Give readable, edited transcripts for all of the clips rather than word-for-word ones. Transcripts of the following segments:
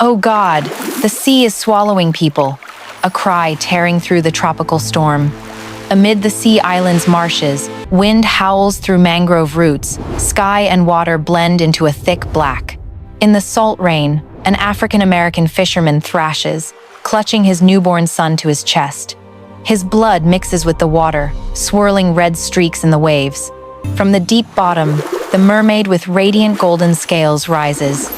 Oh God, the sea is swallowing people. A cry tearing through the tropical storm. Amid the sea island's marshes, wind howls through mangrove roots, sky and water blend into a thick black. In the salt rain, an African-American fisherman thrashes, clutching his newborn son to his chest. His blood mixes with the water, swirling red streaks in the waves. From the deep bottom, the mermaid with radiant golden scales rises.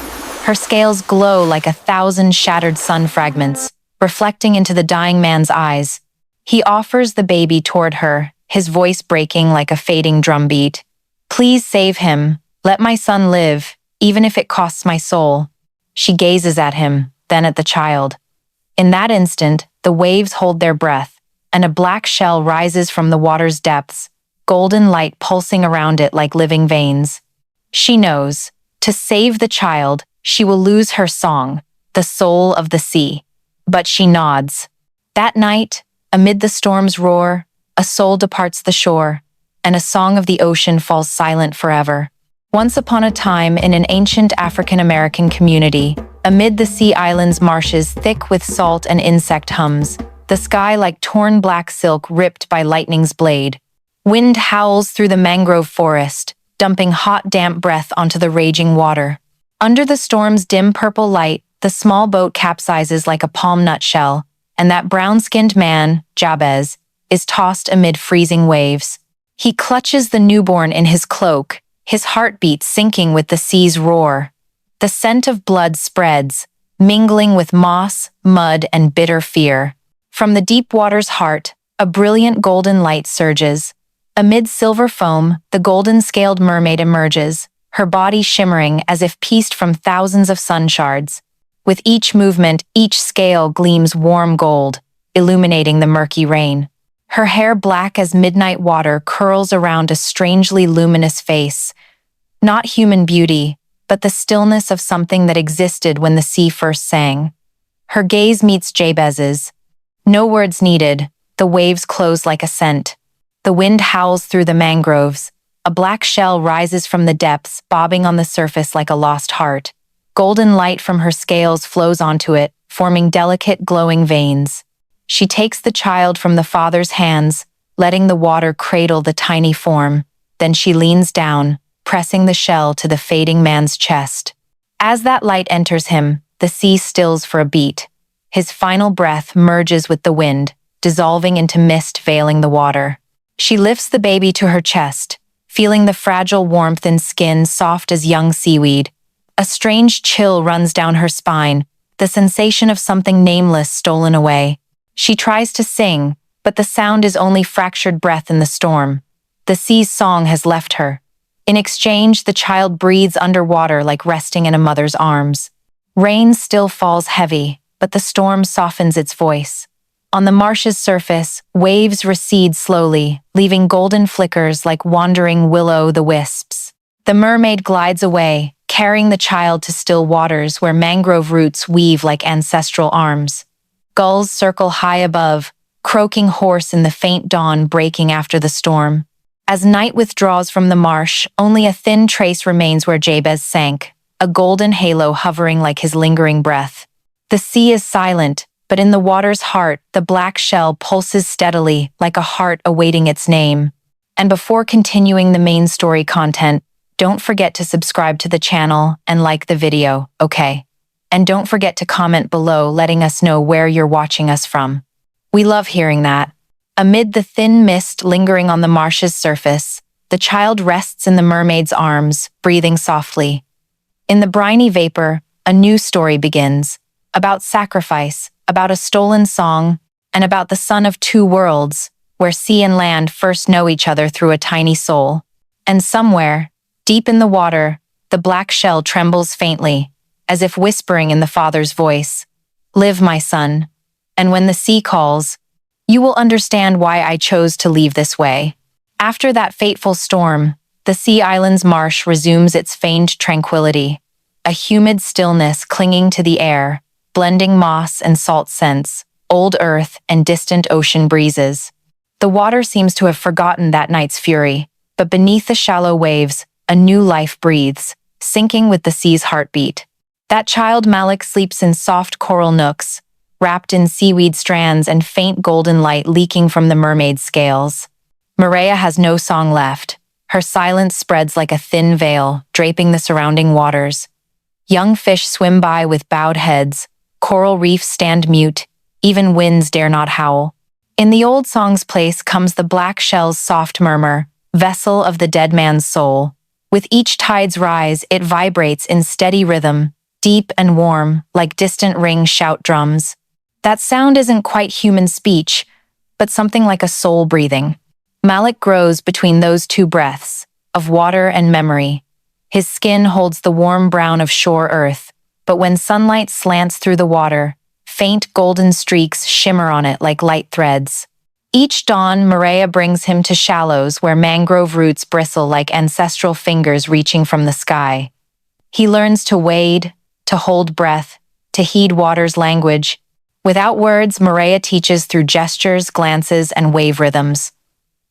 Her scales glow like 1,000 shattered sun fragments, reflecting into the dying man's eyes. He offers the baby toward her, his voice breaking like a fading drumbeat. "Please save him. Let my son live, even if it costs my soul." She gazes at him, then at the child. In that instant, the waves hold their breath, and a black shell rises from the water's depths, golden light pulsing around it like living veins. She knows, to save the child, she will lose her song, the soul of the sea. But she nods. That night, amid the storm's roar, a soul departs the shore, and a song of the ocean falls silent forever. Once upon a time, in an ancient African-American community, amid the sea island's marshes thick with salt and insect hums, the sky like torn black silk ripped by lightning's blade. Wind howls through the mangrove forest, dumping hot, damp breath onto the raging water. Under the storm's dim purple light, the small boat capsizes like a palm nut shell, and that brown-skinned man, Jabez, is tossed amid freezing waves. He clutches the newborn in his cloak, his heartbeat sinking with the sea's roar. The scent of blood spreads, mingling with moss, mud, and bitter fear. From the deep water's heart, a brilliant golden light surges. Amid silver foam, the golden-scaled mermaid emerges, her body shimmering as if pieced from thousands of sun shards. With each movement, each scale gleams warm gold, illuminating the murky rain. Her hair black as midnight water curls around a strangely luminous face. Not human beauty, but the stillness of something that existed when the sea first sang. Her gaze meets Jabez's. No words needed, the waves close like a scent. The wind howls through the mangroves. A black shell rises from the depths, bobbing on the surface like a lost heart. Golden light from her scales flows onto it, forming delicate, glowing veins. She takes the child from the father's hands, letting the water cradle the tiny form. Then she leans down, pressing the shell to the fading man's chest. As that light enters him, the sea stills for a beat. His final breath merges with the wind, dissolving into mist veiling the water. She lifts the baby to her chest, feeling the fragile warmth in skin soft as young seaweed. A strange chill runs down her spine, the sensation of something nameless stolen away. She tries to sing, but the sound is only fractured breath in the storm. The sea's song has left her. In exchange, the child breathes underwater like resting in a mother's arms. Rain still falls heavy, but the storm softens its voice. On the marsh's surface, waves recede slowly, leaving golden flickers like wandering will-o'-the-wisps. The mermaid glides away, carrying the child to still waters where mangrove roots weave like ancestral arms. Gulls circle high above, croaking hoarse in the faint dawn breaking after the storm. As night withdraws from the marsh, only a thin trace remains where Jabez sank, a golden halo hovering like his lingering breath. The sea is silent, but in the water's heart, the black shell pulses steadily like a heart awaiting its name. And before continuing the main story content, don't forget to subscribe to the channel and like the video, okay? And don't forget to comment below letting us know where you're watching us from. We love hearing that. Amid the thin mist lingering on the marsh's surface, the child rests in the mermaid's arms, breathing softly. In the briny vapor, a new story begins, about sacrifice, about a stolen song, and about the son of two worlds, where sea and land first know each other through a tiny soul. And somewhere, deep in the water, the black shell trembles faintly, as if whispering in the father's voice, "Live, my son, and when the sea calls, you will understand why I chose to leave this way." After that fateful storm, the sea island's marsh resumes its feigned tranquility, a humid stillness clinging to the air, blending moss and salt scents, old earth and distant ocean breezes. The water seems to have forgotten that night's fury, but beneath the shallow waves, a new life breathes, syncing with the sea's heartbeat. That child Malik sleeps in soft coral nooks, wrapped in seaweed strands and faint golden light leaking from the mermaid's scales. Maria has no song left. Her silence spreads like a thin veil, draping the surrounding waters. Young fish swim by with bowed heads, coral reefs stand mute, even winds dare not howl. In the old song's place comes the black shell's soft murmur, vessel of the dead man's soul. With each tide's rise, it vibrates in steady rhythm, deep and warm, like distant ring shout drums. That sound isn't quite human speech, but something like a soul breathing. Malik grows between those two breaths, of water and memory. His skin holds the warm brown of shore earth, but when sunlight slants through the water, faint golden streaks shimmer on it like light threads. Each dawn, Maria brings him to shallows where mangrove roots bristle like ancestral fingers reaching from the sky. He learns to wade, to hold breath, to heed water's language. Without words, Maria teaches through gestures, glances, and wave rhythms.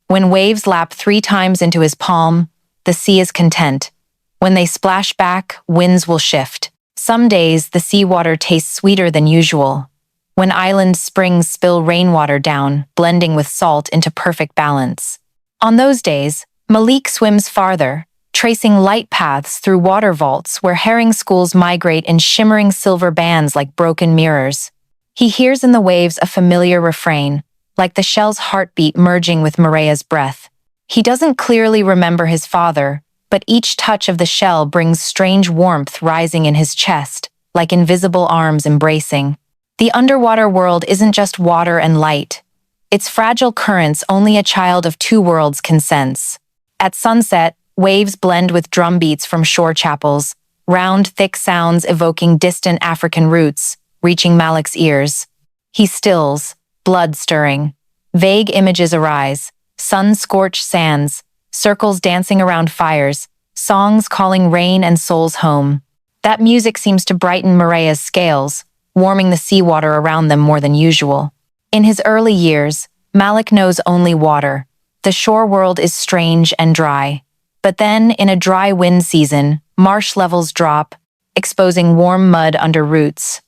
When waves lap 3 times into his palm, the sea is content. When they splash back, winds will shift. Some days, the seawater tastes sweeter than usual. When island springs spill rainwater down, blending with salt into perfect balance. On those days, Malik swims farther, tracing light paths through water vaults where herring schools migrate in shimmering silver bands like broken mirrors. He hears in the waves a familiar refrain, like the shell's heartbeat merging with Maria's breath. He doesn't clearly remember his father, but each touch of the shell brings strange warmth rising in his chest, like invisible arms embracing. The underwater world isn't just water and light. Its fragile currents only a child of 2 worlds can sense. At sunset, waves blend with drum beats from shore chapels, round, thick sounds evoking distant African roots, reaching Malik's ears. He stills, blood stirring. Vague images arise, sun-scorched sands, circles dancing around fires, songs calling rain and souls home. That music seems to brighten Maria's scales, warming the seawater around them more than usual. In his early years, Malik knows only water. The shore world is strange and dry. But then, in a dry wind season, marsh levels drop, exposing warm mud under roots.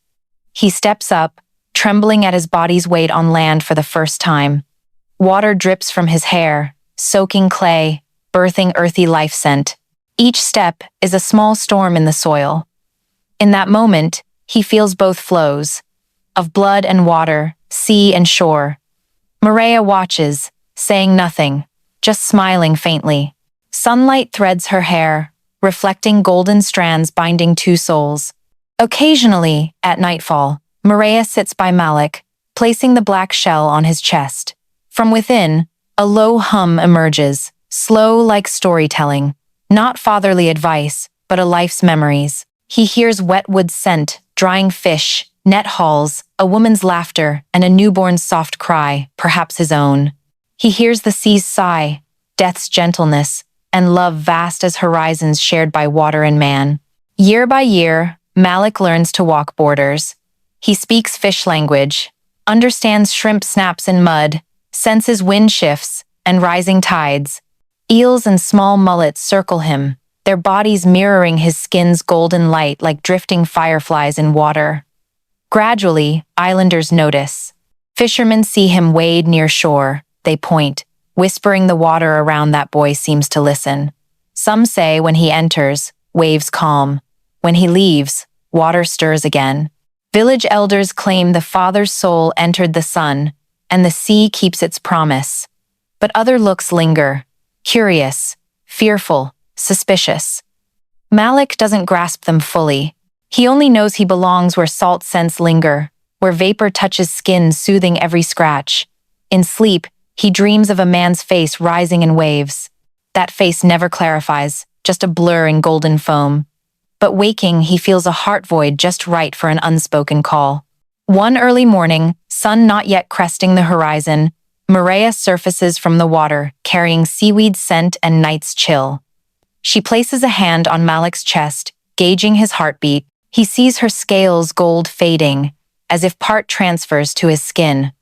He steps up, trembling at his body's weight on land for the first time. Water drips from his hair, soaking clay, birthing earthy life scent. Each step is a small storm in the soil. In that moment, he feels both flows, of blood and water, sea and shore. Maria watches, saying nothing, just smiling faintly. Sunlight threads her hair, reflecting golden strands binding 2 souls. Occasionally, at nightfall, Maria sits by Malik, placing the black shell on his chest. From within, a low hum emerges, slow like storytelling, not fatherly advice, but a life's memories. He hears wet wood scent, drying fish, net hauls, a woman's laughter, and a newborn's soft cry, perhaps his own. He hears the sea's sigh, death's gentleness, and love vast as horizons shared by water and man. Year by year, Malik learns to walk borders. He speaks fish language, understands shrimp snaps in mud, senses wind shifts and rising tides. Eels and small mullets circle him, their bodies mirroring his skin's golden light like drifting fireflies in water. Gradually, islanders notice. Fishermen see him wade near shore. They point, whispering the water around that boy seems to listen. Some say when he enters, waves calm. When he leaves, water stirs again. Village elders claim the father's soul entered the son, and the sea keeps its promise. But other looks linger, curious, fearful, suspicious. Malik doesn't grasp them fully. He only knows he belongs where salt scents linger, where vapor touches skin soothing every scratch. In sleep, he dreams of a man's face rising in waves. That face never clarifies, just a blur in golden foam. But waking, he feels a heart void just right for an unspoken call. One early morning, sun not yet cresting the horizon, Maria surfaces from the water, carrying seaweed scent and night's chill. She places a hand on Malik's chest, gauging his heartbeat. He sees her scales gold fading, as if part transfers to his skin.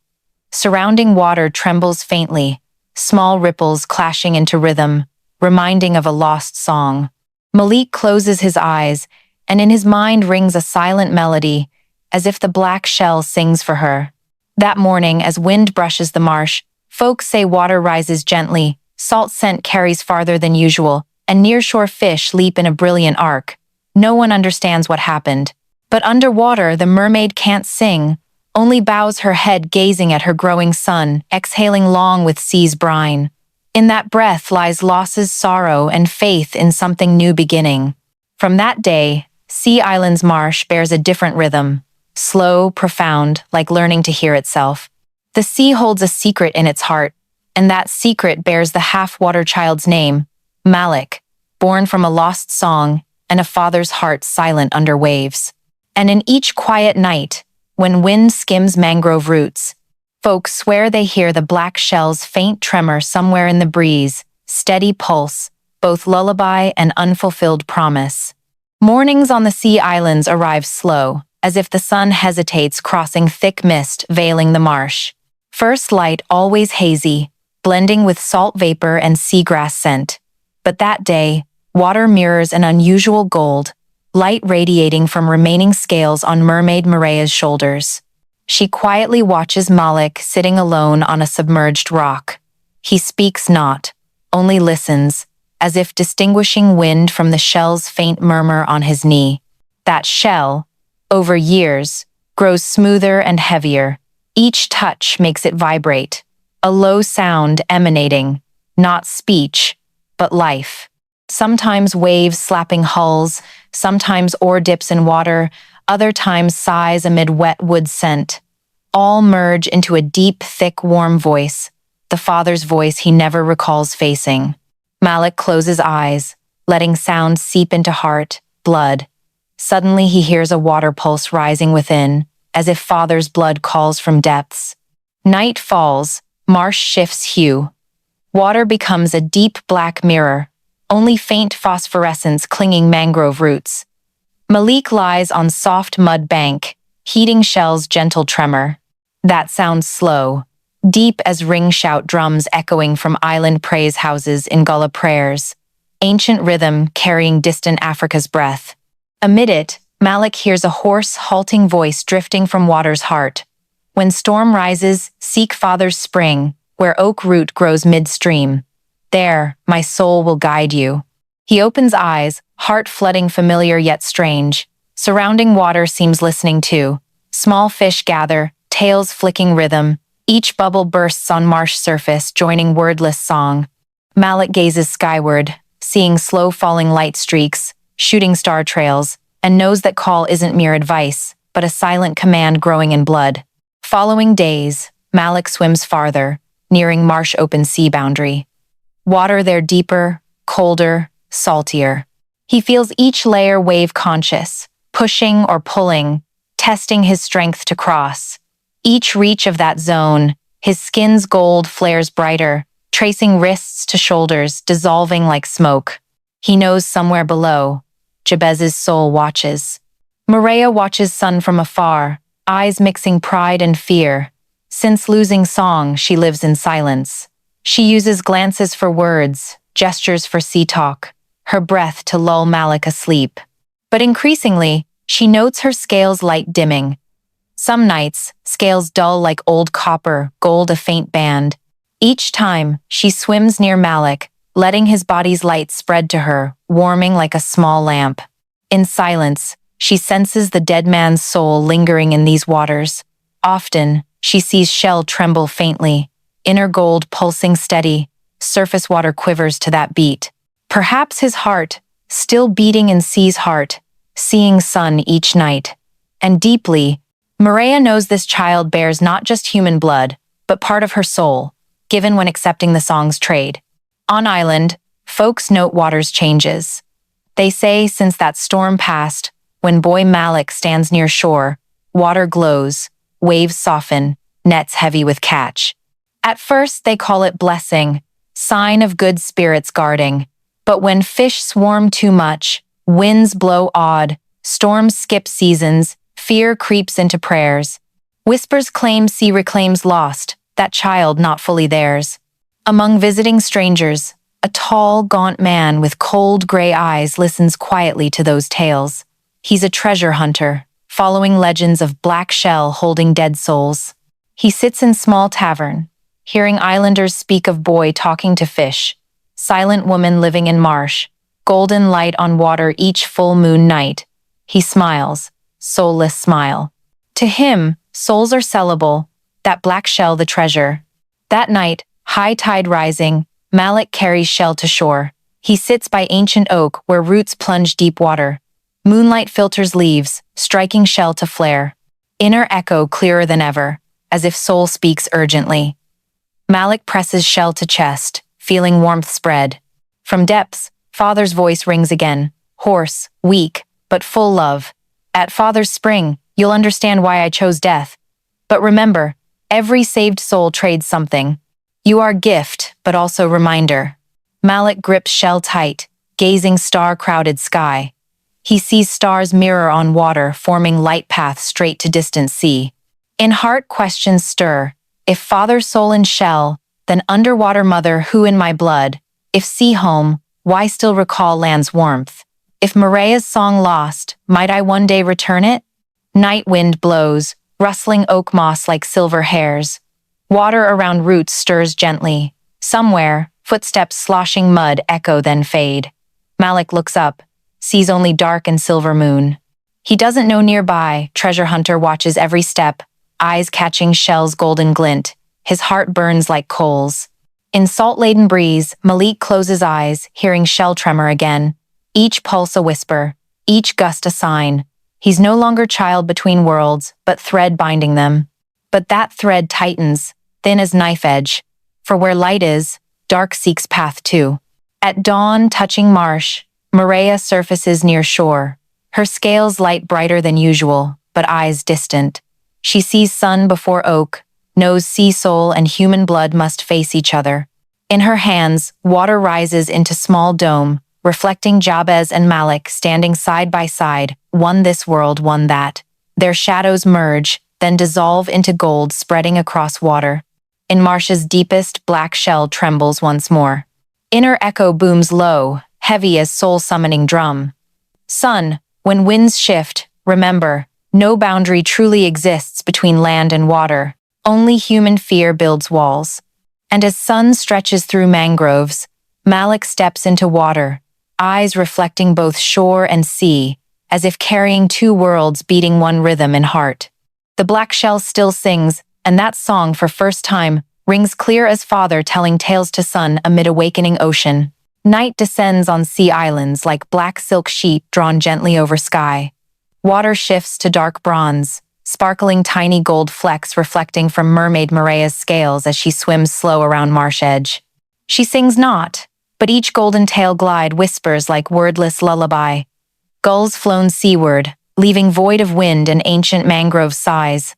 Surrounding water trembles faintly, small ripples clashing into rhythm, reminding of a lost song. Malik closes his eyes, and in his mind rings a silent melody, as if the black shell sings for her. That morning, as wind brushes the marsh, folks say water rises gently, salt scent carries farther than usual, and nearshore fish leap in a brilliant arc. No one understands what happened. But underwater, the mermaid can't sing, only bows her head gazing at her growing son, exhaling long with sea's brine. In that breath lies losses, sorrow, and faith in something new beginning. From that day, Sea Island's marsh bears a different rhythm, slow, profound, like learning to hear itself. The sea holds a secret in its heart, and that secret bears the half-water child's name, Malik, born from a lost song and a father's heart silent under waves. And in each quiet night, when wind skims mangrove roots, folks swear they hear the black shell's faint tremor somewhere in the breeze, steady pulse, both lullaby and unfulfilled promise. Mornings on the Sea Islands arrive slow, as if the sun hesitates crossing thick mist veiling the marsh. First light always hazy, blending with salt vapor and seagrass scent. But that day, water mirrors an unusual gold, light radiating from remaining scales on mermaid Maria's shoulders. She quietly watches Malik sitting alone on a submerged rock. He speaks not, only listens, as if distinguishing wind from the shell's faint murmur on his knee. That shell, over years, grows smoother and heavier. Each touch makes it vibrate, a low sound emanating, not speech, but life. Sometimes waves slapping hulls, sometimes oar dips in water, other times sighs amid wet wood scent. All merge into a deep, thick, warm voice, the father's voice he never recalls facing. Malik closes eyes, letting sound seep into heart, blood. Suddenly he hears a water pulse rising within, as if father's blood calls from depths. Night falls, marsh shifts hue. Water becomes a deep black mirror, only faint phosphorescence clinging mangrove roots. Malik lies on soft mud bank, heeding shell's gentle tremor. That sounds slow, deep as ring-shout drums echoing from island praise houses in Gullah prayers, ancient rhythm carrying distant Africa's breath. Amid it, Malik hears a hoarse, halting voice drifting from water's heart. When storm rises, seek father's spring, where oak root grows midstream. There, my soul will guide you. He opens eyes, heart flooding familiar yet strange. Surrounding water seems listening too. Small fish gather, tails flicking rhythm. Each bubble bursts on marsh surface, joining wordless song. Malik gazes skyward, seeing slow falling light streaks, shooting star trails, and knows that call isn't mere advice, but a silent command growing in blood. Following days, Malik swims farther, nearing marsh open sea boundary. Water there deeper, colder, saltier. He feels each layer wave conscious, pushing or pulling, testing his strength to cross. Each reach of that zone, his skin's gold flares brighter, tracing wrists to shoulders, dissolving like smoke. He knows somewhere below, Jabez's soul watches. Maria watches son from afar, eyes mixing pride and fear. Since losing song, she lives in silence. She uses glances for words, gestures for sea talk, her breath to lull Malik asleep. But increasingly, she notes her scales light dimming. Some nights, scales dull like old copper, gold a faint band. Each time, she swims near Malik, letting his body's light spread to her, warming like a small lamp. In silence, she senses the dead man's soul lingering in these waters. Often, she sees shell tremble faintly, inner gold pulsing steady, surface water quivers to that beat. Perhaps his heart, still beating in sea's heart, seeing sun each night. And deeply, Maria knows this child bears not just human blood, but part of her soul, given when accepting the song's trade. On island, folks note water's changes. They say since that storm passed, when boy Malik stands near shore, water glows, waves soften, nets heavy with catch. At first, they call it blessing, sign of good spirits guarding. But when fish swarm too much, winds blow odd, storms skip seasons, fear creeps into prayers. Whispers claim sea reclaims lost, that child not fully theirs. Among visiting strangers, a tall, gaunt man with cold gray eyes listens quietly to those tales. He's a treasure hunter, following legends of black shell holding dead souls. He sits in small tavern, hearing islanders speak of boy talking to fish, silent woman living in marsh, golden light on water each full moon night. He smiles, soulless smile. To him, souls are sellable, that black shell the treasure. That night, high tide rising, Malik carries shell to shore. He sits by ancient oak where roots plunge deep water. Moonlight filters leaves, striking shell to flare. Inner echo clearer than ever, as if soul speaks urgently. Malik presses shell to chest, feeling warmth spread. From depths, father's voice rings again, hoarse, weak, but full love. At father's spring, you'll understand why I chose death. But remember, every saved soul trades something. You are gift, but also reminder. Malik grips shell tight, gazing star-crowded sky. He sees stars mirror on water, forming light paths straight to distant sea. In heart questions stir. If father's soul in shell, then underwater mother who in my blood? If sea home, why still recall land's warmth? If Maria's song lost, might I one day return it? Night wind blows, rustling oak moss like silver hairs. Water around roots stirs gently. Somewhere, footsteps sloshing mud echo then fade. Malik looks up, sees only dark and silver moon. He doesn't know nearby, treasure hunter watches every step, eyes catching shell's golden glint. His heart burns like coals. In salt-laden breeze, Malik closes eyes, hearing shell tremor again. Each pulse a whisper, each gust a sign. He's no longer child between worlds, but thread binding them. But that thread tightens, thin as knife edge. For where light is, dark seeks path too. At dawn, touching marsh, Maria surfaces near shore. Her scales light brighter than usual, but eyes distant. She sees sun before oak, knows sea soul and human blood must face each other. In her hands, water rises into small dome, reflecting Jabez and Malik standing side by side, one this world, one that. Their shadows merge, then dissolve into gold spreading across water. In marsh's deepest, black shell trembles once more. Inner echo booms low, heavy as soul-summoning drum. Son, when winds shift, remember, no boundary truly exists between land and water. Only human fear builds walls. And as sun stretches through mangroves, Malik steps into water, eyes reflecting both shore and sea, as if carrying two worlds beating one rhythm in heart. The black shell still sings, and that song, for first time, rings clear as father telling tales to son amid awakening ocean. Night descends on sea islands like black silk sheet drawn gently over sky. Water shifts to dark bronze, sparkling tiny gold flecks reflecting from mermaid Maria's scales as she swims slow around marsh edge. She sings not, but each golden tail glide whispers like wordless lullaby. Gulls flown seaward, leaving void of wind and ancient mangrove sighs.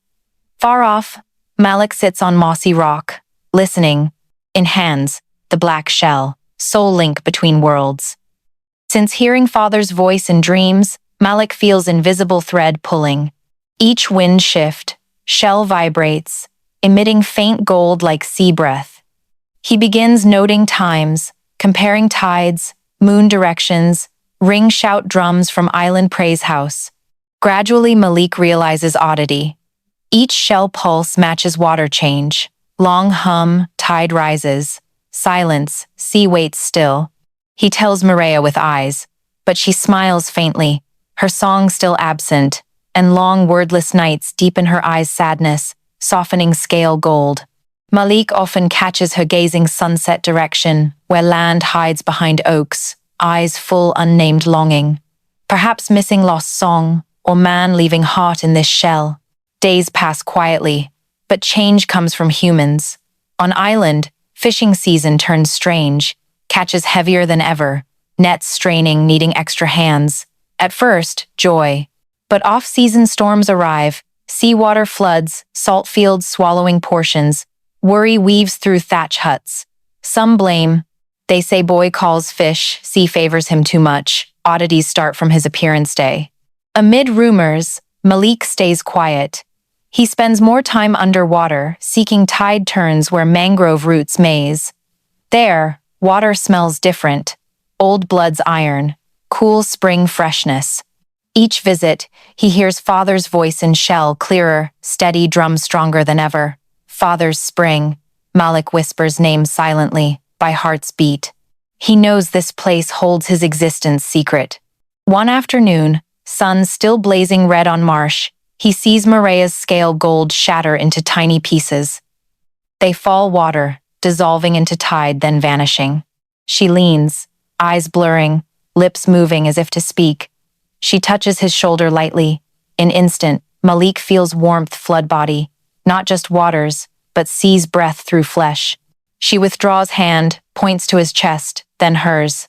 Far off, Malik sits on mossy rock, listening. In hands, the black shell, soul link between worlds. Since hearing father's voice in dreams, Malik feels invisible thread pulling. Each wind shift, shell vibrates, emitting faint gold like sea breath. He begins noting times, comparing tides, moon directions, ring shout drums from island praise house. Gradually Malik realizes oddity. Each shell pulse matches water change. Long hum, tide rises. Silence, sea waits still. He tells Maria with eyes, but she smiles faintly, her song still absent, and long wordless nights deepen her eyes' sadness, softening scale gold. Malik often catches her gazing sunset direction, where land hides behind oaks, eyes full unnamed longing. Perhaps missing lost song, or man leaving heart in this shell. Days pass quietly, but change comes from humans. On island, fishing season turns strange, catches heavier than ever, nets straining, needing extra hands. At first, joy. But off-season storms arrive, seawater floods, salt fields swallowing portions, worry weaves through thatch huts. Some blame. They say boy calls fish, sea favors him too much. Oddities start from his appearance day. Amid rumors, Malik stays quiet. He spends more time underwater, seeking tide turns where mangrove roots maze. There, water smells different. Old blood's iron, cool spring freshness. Each visit, he hears Father's voice in shell, clearer, steady, drum stronger than ever. Father's spring. Malik whispers names silently, by heart's beat. He knows this place holds his existence secret. One afternoon, sun still blazing red on marsh, he sees Maria's scale gold shatter into tiny pieces. They fall water, dissolving into tide, then vanishing. She leans, eyes blurring, lips moving as if to speak. She touches his shoulder lightly. In instant, Malik feels warmth flood body, not just waters, but sees breath through flesh. She withdraws hand, points to his chest, then hers.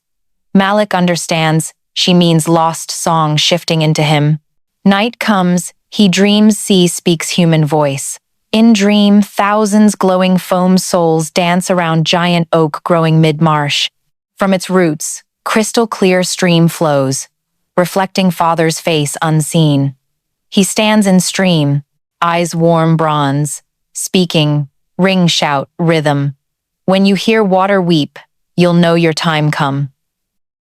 Malik understands, she means lost song shifting into him. Night comes, he dreams sea speaks human voice. In dream, thousands glowing foam souls dance around giant oak growing mid-marsh. From its roots, crystal clear stream flows, reflecting Father's face unseen. He stands in stream, eyes warm bronze, speaking, ring shout, rhythm. When you hear water weep, you'll know your time come.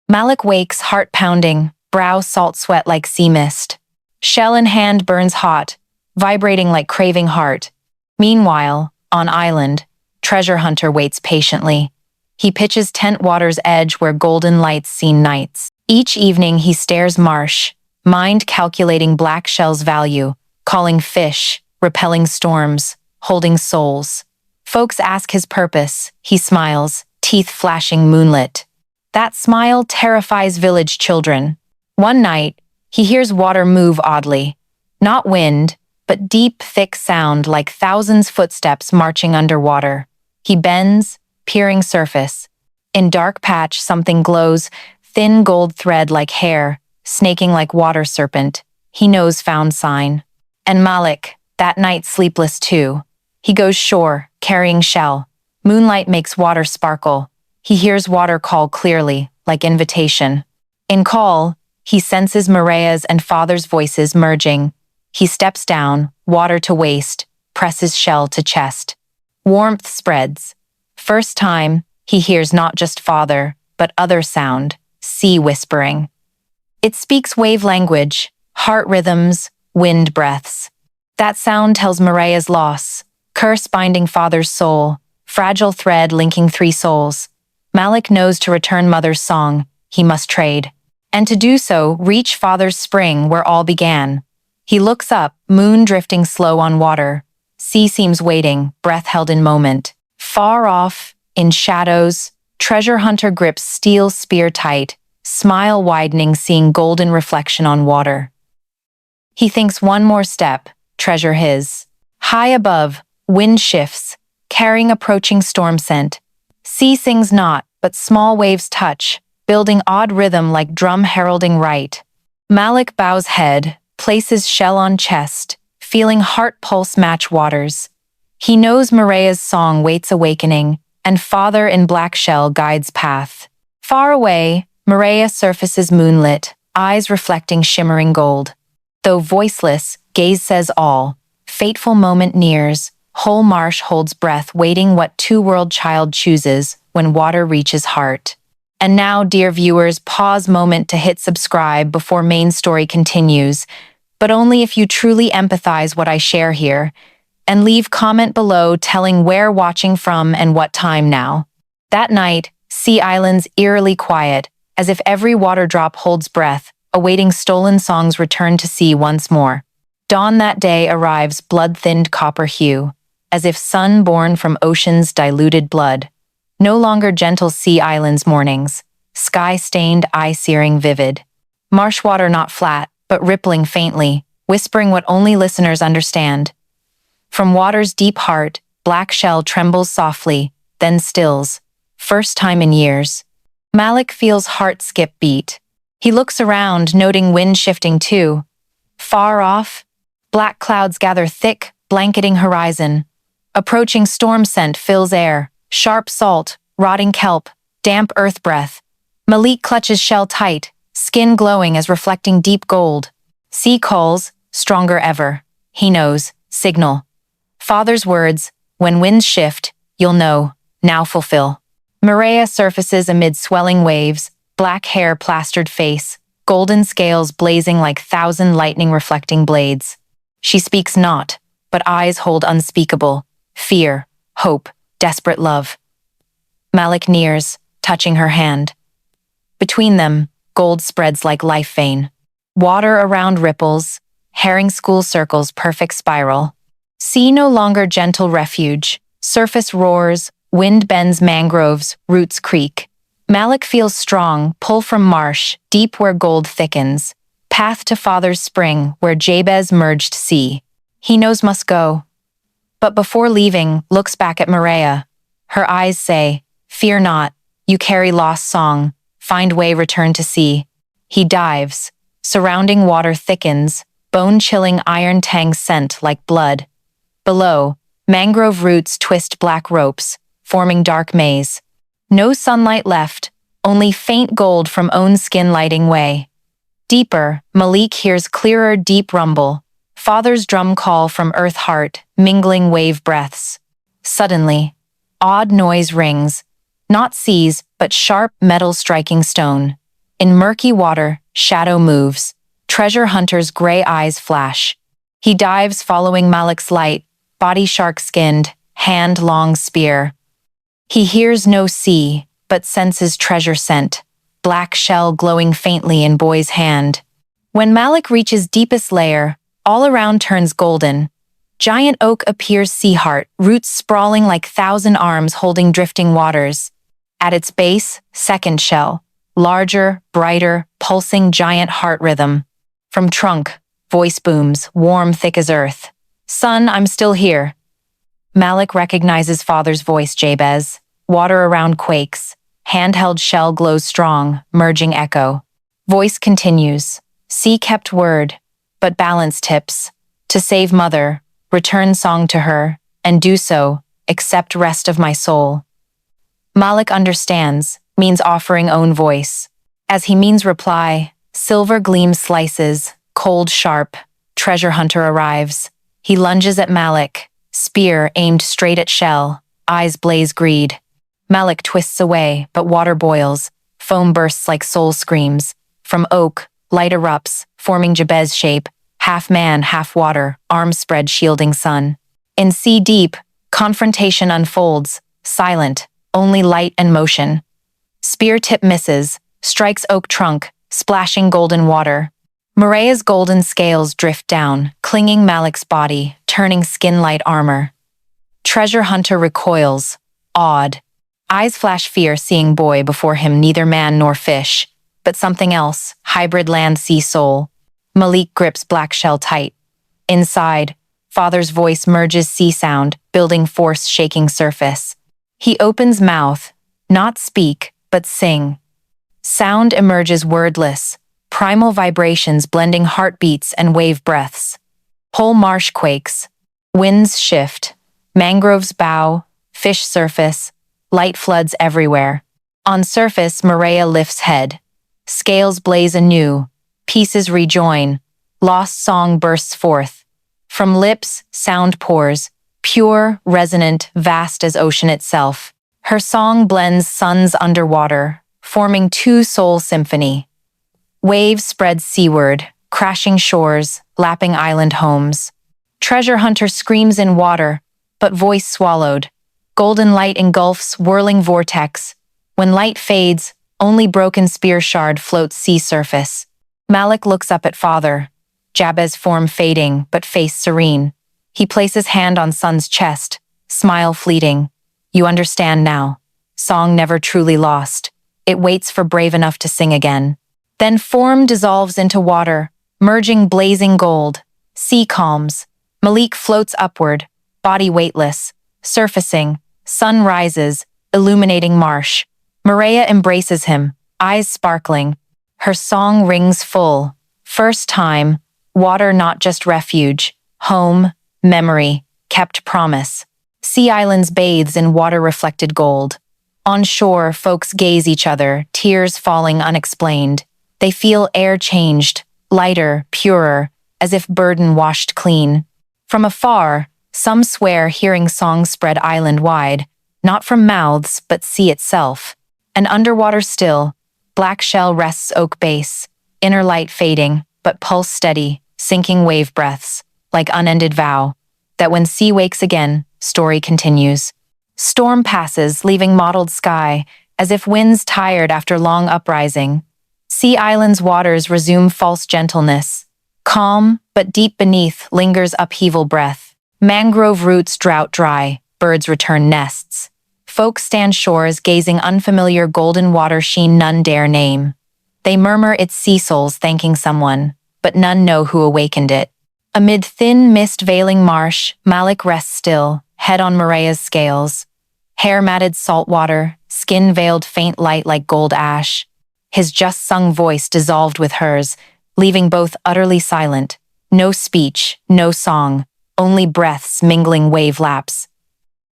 Malik wakes, heart pounding, brow salt sweat like sea mist. Shell in hand burns hot, vibrating like craving heart. Meanwhile, on island, treasure hunter waits patiently. He pitches tent water's edge where golden lights seen nights. Each evening he stares marsh, mind calculating black shell's value, calling fish, repelling storms, holding souls. Folks ask his purpose, he smiles, teeth flashing moonlit. That smile terrifies village children. One night, he hears water move oddly. Not wind, but deep, thick sound like thousands footsteps marching underwater. He bends, peering surface. In dark patch, something glows, thin gold thread like hair, snaking like water serpent. He knows found sign. And Malik, that night sleepless too. He goes shore, carrying shell. Moonlight makes water sparkle. He hears water call clearly, like invitation. In call, he senses Maria's and Father's voices merging. He steps down, water to waist, presses shell to chest. Warmth spreads. First time, he hears not just Father, but other sound, sea whispering. It speaks wave language, heart rhythms, wind breaths. That sound tells Maria's loss, curse binding Father's soul, fragile thread linking three souls. Malik knows to return Mother's song, he must trade. And to do so, reach Father's spring where all began. He looks up, moon drifting slow on water. Sea seems waiting, breath held in moment. Far off, in shadows, treasure hunter grips steel spear tight, smile widening seeing golden reflection on water. He thinks one more step, treasure his. High above, wind shifts, carrying approaching storm scent. Sea sings not, but small waves touch, building odd rhythm like drum heralding right. Malik bows head, places shell on chest, feeling heart pulse match waters. He knows Maria's song waits awakening, and Father in black shell guides path. Far away, Maria surfaces moonlit, eyes reflecting shimmering gold. Though voiceless, gaze says all. Fateful moment nears, whole marsh holds breath waiting what two-world child chooses when water reaches heart. And now, dear viewers, pause moment to hit subscribe before main story continues, but only if you truly empathize what I share here, and leave comment below telling where watching from and what time now. That night, Sea Island's eerily quiet, as if every water drop holds breath, awaiting stolen songs return to sea once more. Dawn that day arrives blood-thinned copper hue, as if sun born from ocean's diluted blood. No longer gentle Sea Island's mornings, sky-stained, eye-searing vivid. Marsh water not flat, but rippling faintly, whispering what only listeners understand. From water's deep heart, black shell trembles softly, then stills. First time in years. Malik feels heart skip beat. He looks around, noting wind shifting too. Far off, black clouds gather thick, blanketing horizon. Approaching storm scent fills air, sharp salt, rotting kelp, damp earth breath. Malik clutches shell tight, skin glowing as reflecting deep gold. Sea calls, stronger ever. He knows, signal. Father's words, when winds shift, you'll know, now fulfill. Maria surfaces amid swelling waves, black hair plastered face, golden scales blazing like thousand lightning-reflecting blades. She speaks not, but eyes hold unspeakable, fear, hope, desperate love. Malik nears, touching her hand. Between them, gold spreads like life vein. Water around ripples, herring school circles perfect spiral. Sea no longer gentle refuge, surface roars, wind bends mangroves, roots creak. Malik feels strong, pull from marsh, deep where gold thickens. Path to father's spring, where Jabez merged sea. He knows must go. But before leaving, looks back at Maria. Her eyes say, "Fear not, you carry lost song, find way return to sea." He dives. Surrounding water thickens, bone-chilling iron tang scent like blood. Below, mangrove roots twist black ropes, forming dark maze. No sunlight left, only faint gold from own skin lighting way. Deeper, Malik hears clearer deep rumble, father's drum call from earth heart, mingling wave breaths. Suddenly, odd noise rings, not seas, but sharp metal striking stone. In murky water, shadow moves. Treasure hunter's gray eyes flash. He dives following Malik's light, body shark-skinned, hand-long spear. He hears no sea, but senses treasure scent, black shell glowing faintly in boy's hand. When Malik reaches deepest layer, all around turns golden. Giant oak appears sea heart, roots sprawling like thousand arms holding drifting waters. At its base, second shell, larger, brighter, pulsing giant heart rhythm. From trunk, voice booms, warm thick as earth. "Son, I'm still here." Malik recognizes father's voice, Jabez. Water around quakes. Handheld shell glows strong, merging echo. Voice continues. Sea kept word, but balance tips. To save mother, return song to her, and do so, accept rest of my soul. Malik understands, means offering own voice. As he means reply, silver gleam slices, cold sharp, treasure hunter arrives. He lunges at Malik, spear aimed straight at shell, eyes blaze greed. Malik twists away, but water boils, foam bursts like soul screams. From oak, light erupts, forming Jabez shape, half man, half water, arms spread shielding sun. In sea deep, confrontation unfolds, silent, only light and motion. Spear tip misses, strikes oak trunk, splashing golden water. Maria's golden scales drift down, clinging Malik's body, turning skin-light armor. Treasure hunter recoils, awed. Eyes flash fear seeing boy before him neither man nor fish, but something else, hybrid land-sea soul. Malik grips black shell tight. Inside, father's voice merges sea sound, building force shaking surface. He opens mouth, not speak, but sing. Sound emerges wordless, primal vibrations blending heartbeats and wave breaths. Whole marsh quakes, winds shift, mangroves bow, fish surface, light floods everywhere. On surface, Maria lifts head. Scales blaze anew, pieces rejoin, lost song bursts forth. From lips, sound pours, pure, resonant, vast as ocean itself. Her song blends suns underwater, forming two soul symphony. Waves spread seaward, crashing shores, lapping island homes. Treasure hunter screams in water, but voice swallowed. Golden light engulfs whirling vortex. When light fades, only broken spear shard floats sea surface. Malik looks up at father, Jabez form fading, but face serene. He places hand on son's chest, smile fleeting. You understand now. Song never truly lost. It waits for brave enough to sing again. Then form dissolves into water, merging blazing gold. Sea calms. Malik floats upward, body weightless, surfacing. Sun rises, illuminating marsh. Maria embraces him, eyes sparkling. Her song rings full. First time, water not just refuge, home, memory, kept promise. Sea islands bathes in water-reflected gold. On shore, folks gaze each other, tears falling unexplained. They feel air changed, lighter, purer, as if burden washed clean. From afar, some swear hearing songs spread island-wide, not from mouths, but sea itself. And underwater still, black shell rests oak base. inner light fading, but pulse steady, sinking wave breaths, like unended vow, that when sea wakes again, story continues. Storm passes, leaving mottled sky, as if winds tired after long uprising. Sea Island's waters resume false gentleness. Calm, but deep beneath lingers upheaval breath. Mangrove roots drought dry, birds return nests. Folk stand shores gazing unfamiliar golden water sheen none dare name. They murmur its sea souls thanking someone, but none know who awakened it. Amid thin mist veiling marsh, Malik rests still, head on Morea's scales. Hair matted salt water, skin veiled faint light like gold ash. His just-sung voice dissolved with hers, leaving both utterly silent. No speech, no song, only breaths mingling wave laps.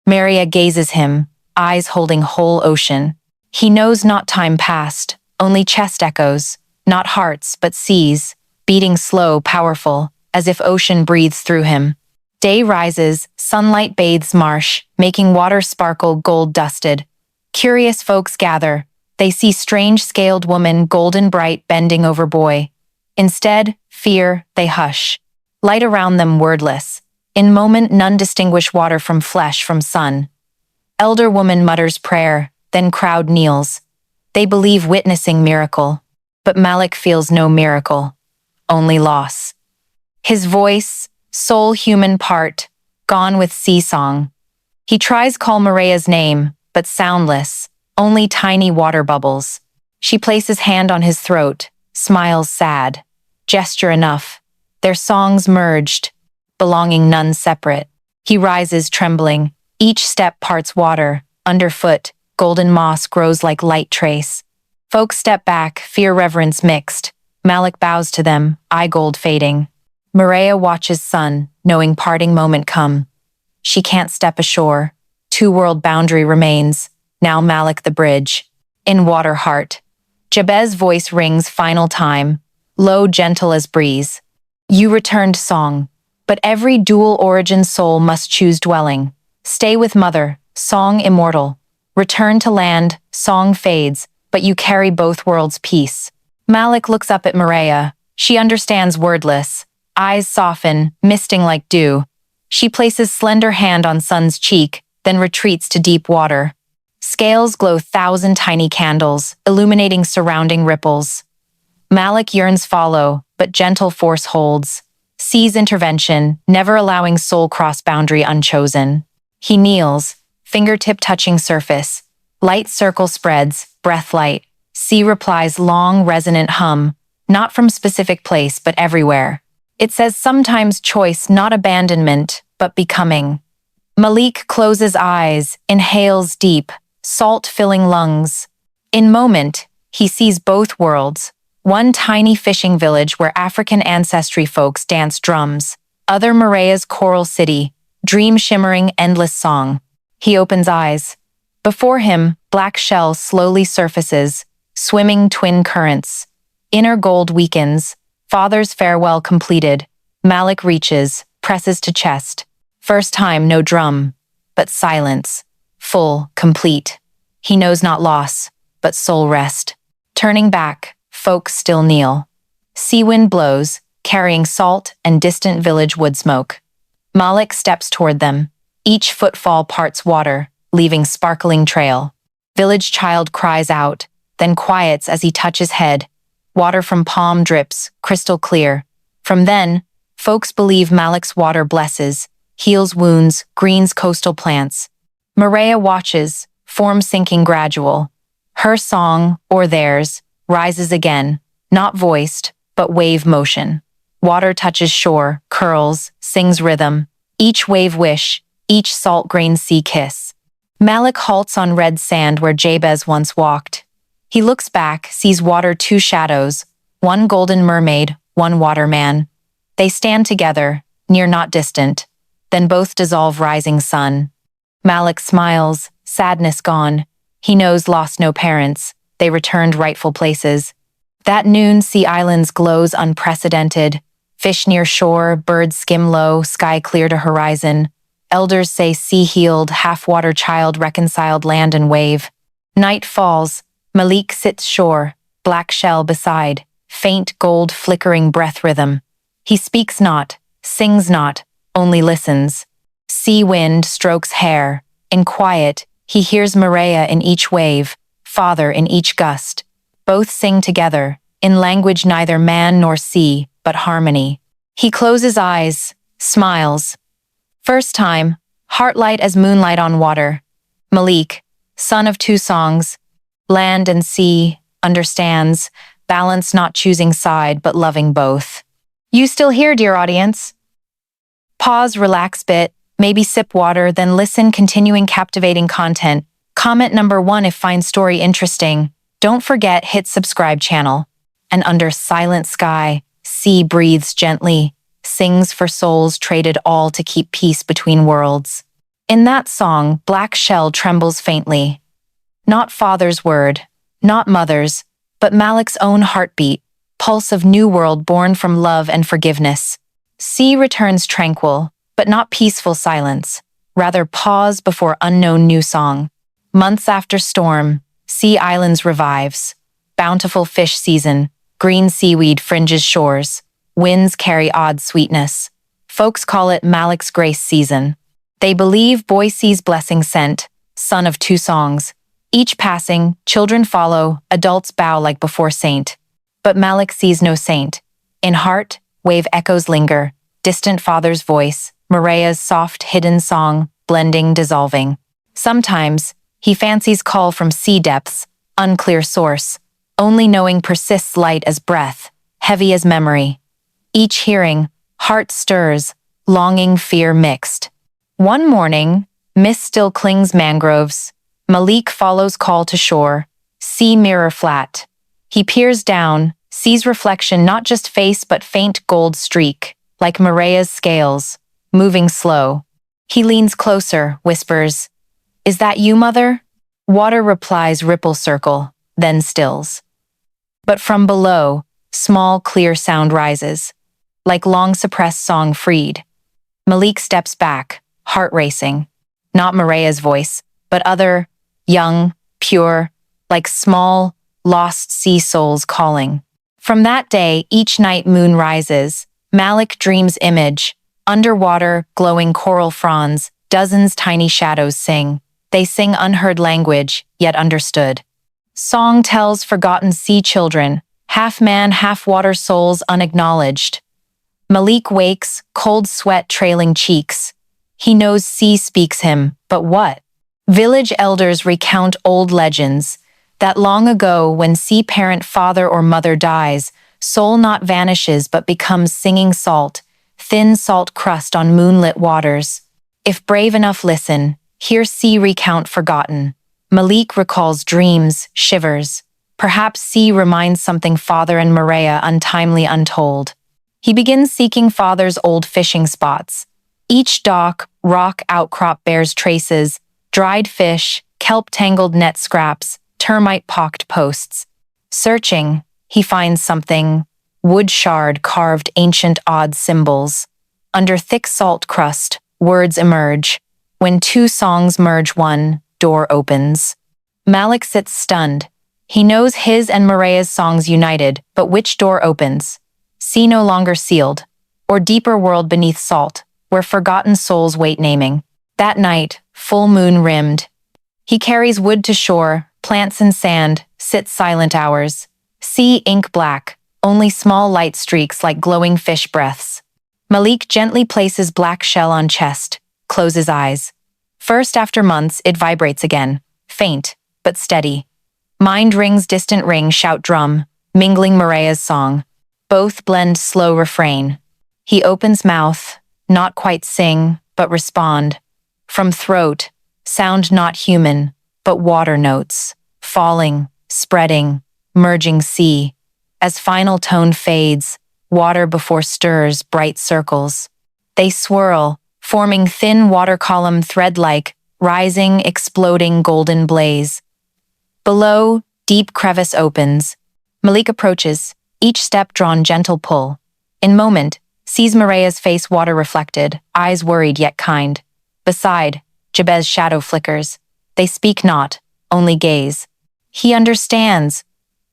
Maria gazes him, eyes holding whole ocean. He knows not time past, only chest echoes, not hearts but seas, beating slow, powerful, as if ocean breathes through him. Day rises, sunlight bathes marsh, making water sparkle gold-dusted. Curious folks gather. They see strange scaled woman, golden bright, bending over boy. Instead, fear, they hush. Light around them wordless. In moment none distinguish water from flesh from sun. Elder woman mutters prayer, then crowd kneels. They believe witnessing miracle. But Malik feels no miracle, only loss. His voice, sole human part, gone with sea song. He tries call Morea's name, but soundless, only tiny water bubbles. She places hand on his throat, smiles sad. Gesture enough. Their songs merged, belonging none separate. He rises trembling, each step parts water, underfoot, golden moss grows like light trace. Folks step back, fear reverence mixed. Malik bows to them, eye gold fading. Morea watches sun, knowing parting moment come. She can't step ashore. Two-world boundary remains. Now Malik the bridge. In water heart. Jabez's voice rings final time. Low, gentle as breeze. You returned song. But every dual origin soul must choose dwelling. Stay with mother, song immortal. Return to land, song fades, but you carry both worlds' peace. Malik looks up at Morea. She understands wordless. Eyes soften, misting like dew. She places slender hand on sun's cheek, then retreats to deep water. Scales glow thousand tiny candles, illuminating surrounding ripples. Malik yearns follow, but gentle force holds. Sees intervention, never allowing soul cross boundary unchosen. He kneels, fingertip touching surface. Light circle spreads, breath light. Sea replies long, resonant hum, not from specific place, but everywhere. It says sometimes choice, not abandonment, but becoming. Malik closes eyes, inhales deep, salt filling lungs. In moment, he sees both worlds. One tiny fishing village where African ancestry folks dance drums. Other Morea's coral city, dream shimmering endless song. He opens eyes. Before him, black shell slowly surfaces, swimming twin currents. Inner gold weakens. Father's farewell completed. Malik reaches, presses to chest. First time, no drum, but silence. Full, complete. He knows not loss, but soul rest. Turning back, folks still kneel. Sea wind blows, carrying salt and distant village wood smoke. Malik steps toward them. Each footfall parts water, leaving sparkling trail. Village child cries out, then quiets as he touches head. Water from palm drips, crystal clear. From then, folks believe Malik's water blesses, heals wounds, greens coastal plants. Morea watches, form sinking gradual. Her song, or theirs, rises again, not voiced, but wave motion. Water touches shore, curls, sings rhythm. Each wave wish, each salt grain sea kiss. Malik halts on red sand where Jabez once walked. He looks back, sees water two shadows, one golden mermaid, one waterman. They stand together, near not distant. Then both dissolve rising sun. Malik smiles, sadness gone. He knows lost no parents. They returned rightful places. That noon, Sea Islands glows unprecedented. Fish near shore, birds skim low, sky clear to horizon. Elders say sea healed, half-water child reconciled land and wave. Night falls. Malik sits shore, black shell beside. faint gold flickering breath rhythm. He speaks not, sings not, only listens. Sea wind strokes hair. In quiet, he hears Maria in each wave, father in each gust. Both sing together, in language neither man nor sea, but harmony. He closes eyes, smiles. First time, heart light as moonlight on water. Malik, son of two songs, land and sea, understands, balance not choosing side but loving both. You still here, dear audience? Pause, relax bit, maybe sip water, then listen, continuing captivating content. Comment number 1 if find story interesting. Don't forget, hit subscribe channel. And under silent sky, sea breathes gently, sings for souls traded all to keep peace between worlds. In that song, black shell trembles faintly. Not father's word, not mother's, but Malik's own heartbeat, pulse of new world born from love and forgiveness. Sea returns tranquil, but not peaceful silence, rather pause before unknown new song. Months after storm, sea islands revives. Bountiful fish season, green seaweed fringes shores. Winds carry odd sweetness. Folks call it Malik's grace season. They believe Boise's blessing sent, son of two songs. Each passing, children follow, adults bow like before saint. But Malik sees no saint. In heart, wave echoes linger, distant father's voice, Maria's soft hidden song, blending, dissolving. Sometimes, he fancies call from sea depths, unclear source, only knowing persists light as breath, heavy as memory. Each hearing, heart stirs, longing, fear mixed. One morning, mist still clings mangroves. Malik follows call to shore, sea mirror flat. He peers down, sees reflection not just face but faint gold streak, like Maria's scales, moving slow. He leans closer, whispers, "Is that you, mother?" Water replies ripple circle, then stills. But from below, small clear sound rises, like long-suppressed song freed. Malik steps back, heart racing. Not Maria's voice, but other, young, pure, like small, lost sea souls calling. From that day, each night moon rises. Malik dreams image. Underwater, glowing coral fronds, dozens tiny shadows sing. They sing unheard language, yet understood. Song tells forgotten sea children, half man, half water souls unacknowledged. Malik wakes, cold sweat trailing cheeks. He knows sea speaks him, but what? Village elders recount old legends, that long ago when sea parent father or mother dies, soul not vanishes but becomes singing salt, thin salt crust on moonlit waters. If brave enough listen, hear sea recount forgotten. Malik recalls dreams, shivers. Perhaps sea reminds something father and Maria untimely untold. He begins seeking father's old fishing spots. Each dock, rock outcrop bears traces, dried fish, kelp-tangled net scraps, termite-pocked posts. Searching, he finds something, wood shard carved ancient odd symbols. Under thick salt crust, words emerge. When two songs merge, one door opens. Malik sits stunned. He knows his and Maria's songs united, but which door opens? Sea no longer sealed, or deeper world beneath salt, where forgotten souls wait naming. That night, full moon rimmed. He carries wood to shore, plants in sand, sits silent hours. Sea ink black, only small light streaks like glowing fish breaths. Malik gently places black shell on chest, closes eyes. First after months, it vibrates again, faint, but steady. Mind rings distant ring, shout drum, mingling Maria's song. Both blend slow refrain. He opens mouth, not quite sing, but respond. From throat, sound not human, but water notes, falling, spreading, merging sea. As final tone fades, water before stirs bright circles. They swirl, forming thin water column thread-like, rising, exploding golden blaze. Below, deep crevice opens. Malik approaches, each step drawn gentle pull. In moment, sees Maria's face water reflected, eyes worried yet kind. Beside, Jabez's shadow flickers. They speak not, only gaze. He understands.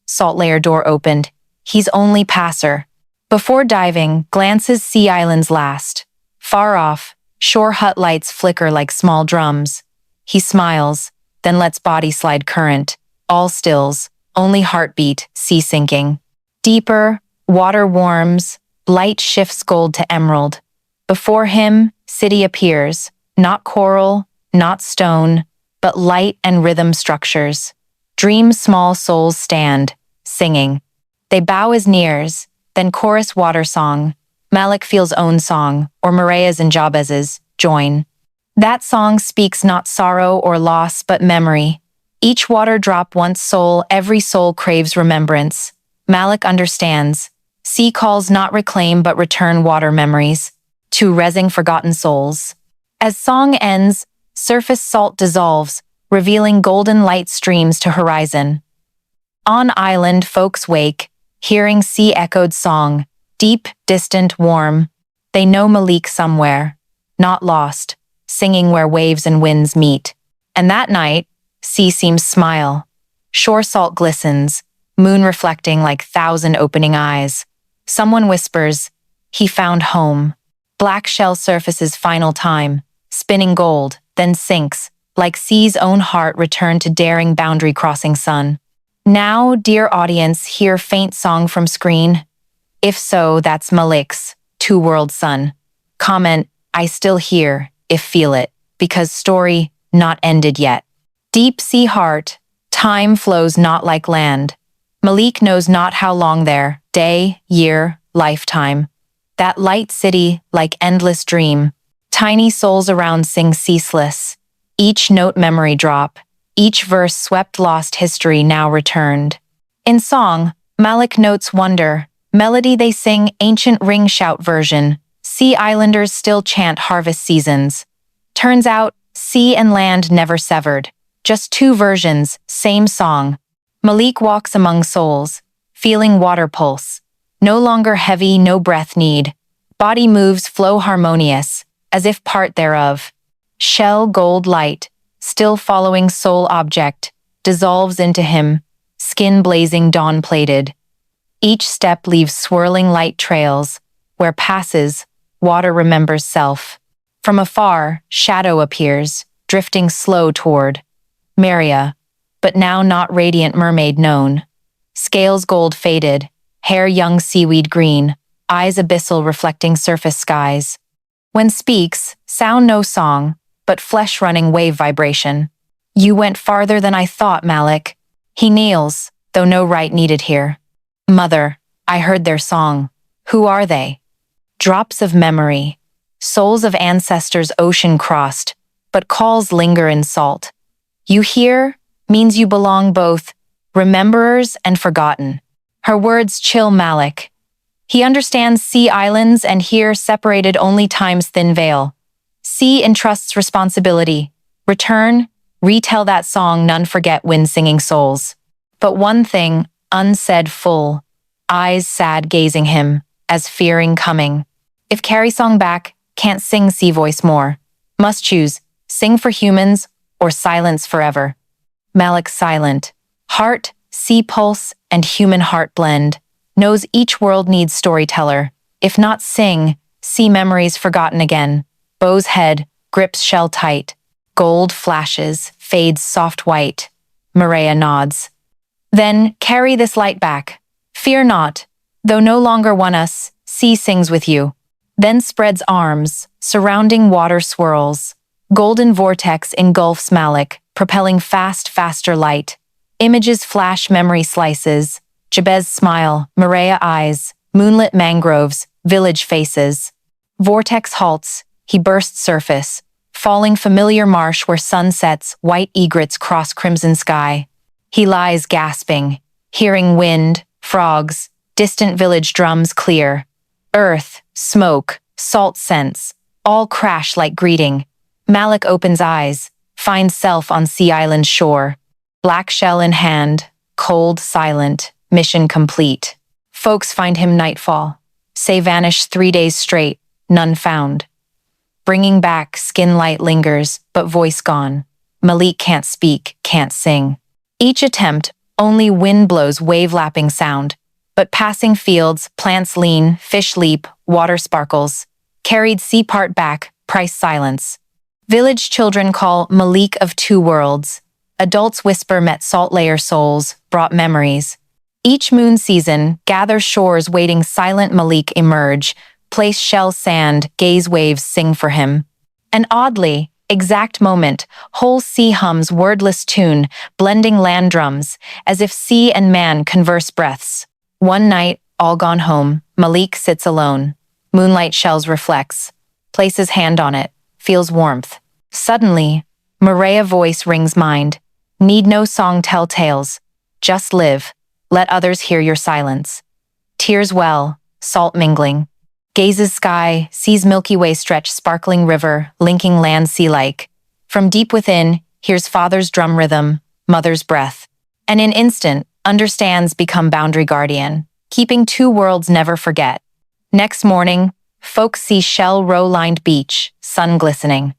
Salt layer door opened. He's only passer. Before diving, glances sea islands last. Far off, shore hut lights flicker like small drums. He smiles, then lets body slide current. All stills, only heartbeat, sea sinking. Deeper, water warms, light shifts gold to emerald. Before him, city appears, not coral, not stone, but light and rhythm structures. Dream small souls stand, singing. They bow as nears, then chorus water song. Malik feels own song, or Maria's and Jabez's, join. That song speaks not sorrow or loss but memory. Each water drop once soul, every soul craves remembrance. Malik understands. Sea calls not reclaim but return water memories. To resing forgotten souls. As song ends, surface salt dissolves, revealing golden light streams to horizon. On island, folks wake, hearing sea-echoed song, deep, distant, warm. They know Malik somewhere, not lost, singing where waves and winds meet. And that night, sea seems smile. Shore salt glistens, moon reflecting like thousand opening eyes. Someone whispers, he found home. Black shell surfaces final time, spinning gold, then sinks, like sea's own heart returned to daring boundary-crossing sun. Now, dear audience, hear faint song from screen. If so, that's Malik's, two-world sun. Comment, I still hear, if feel it, because story, not ended yet. Deep sea heart, time flows not like land. Malik knows not how long there, day, year, lifetime. That light city, like endless dream. Tiny souls around sing ceaseless. Each note memory drop. Each verse swept lost history now returned. In song, Malik notes wonder. Melody they sing ancient ring shout version. Sea islanders still chant harvest seasons. Turns out, sea and land never severed. Just two versions, same song. Malik walks among souls, feeling water pulse. No longer heavy, no breath need. Body moves flow harmonious, as if part thereof. Shell gold light, still following soul object, dissolves into him, skin blazing dawn-plated. Each step leaves swirling light trails, where passes, water remembers self. From afar, shadow appears, drifting slow toward Maria, but now not radiant mermaid known. Scales gold faded, hair young seaweed green, eyes abyssal reflecting surface skies. When speaks, sound no song, but flesh running wave vibration. You went farther than I thought, Malik. He kneels, though no rite needed here. Mother, I heard their song. Who are they? Drops of memory. Souls of ancestors ocean crossed, but calls linger in salt. You hear means you belong both rememberers and forgotten. Her words chill Malik. He understands sea islands and here separated only time's thin veil. Sea entrusts responsibility. Return, retell that song none forget when singing souls. But one thing, unsaid full, eyes sad gazing him, as fearing coming. If carry song back, can't sing sea voice more. Must choose, sing for humans or silence forever. Malik silent. Heart, sea pulse, and human heart blend. Knows each world needs storyteller. If not sing, sea memories forgotten again. Bow's head, grips shell tight. Gold flashes, fades soft white. Maria nods. Then carry this light back. Fear not, though no longer one us, sea sings with you. Then spreads arms, surrounding water swirls. Golden vortex engulfs Malik, propelling faster light. Images flash memory slices. Jabez smile, Maria eyes, moonlit mangroves, village faces. Vortex halts, he bursts surface, falling familiar marsh where sun sets, white egrets cross crimson sky. He lies gasping, hearing wind, frogs, distant village drums clear. Earth, smoke, salt scents, all crash like greeting. Malik opens eyes, finds self on sea island shore. Black shell in hand, cold, silent, mission complete. Folks find him nightfall. Say vanish 3 days straight, none found. Bringing back, skin light lingers, but voice gone. Malik can't speak, can't sing. Each attempt, only wind blows wave-lapping sound. But passing fields, plants lean, fish leap, water sparkles. Carried sea part back, price silence. Village children call Malik of two worlds. Adults whisper met salt layer souls, brought memories. Each moon season, gather shores waiting silent Malik emerge, place shell sand, gaze waves sing for him. An oddly, exact moment, whole sea hums wordless tune, blending land drums, as if sea and man converse breaths. One night, all gone home, Malik sits alone. Moonlight shells reflects, places hand on it, feels warmth. Suddenly, Maria voice rings mind. Need no song tell tales. Just live. Let others hear your silence. Tears well, salt mingling. Gazes sky, sees Milky Way stretch sparkling river, linking land sea-like. From deep within, hears father's drum rhythm, mother's breath. And in instant, understands become boundary guardian, keeping two worlds never forget. Next morning, folks see shell row-lined beach, sun glistening.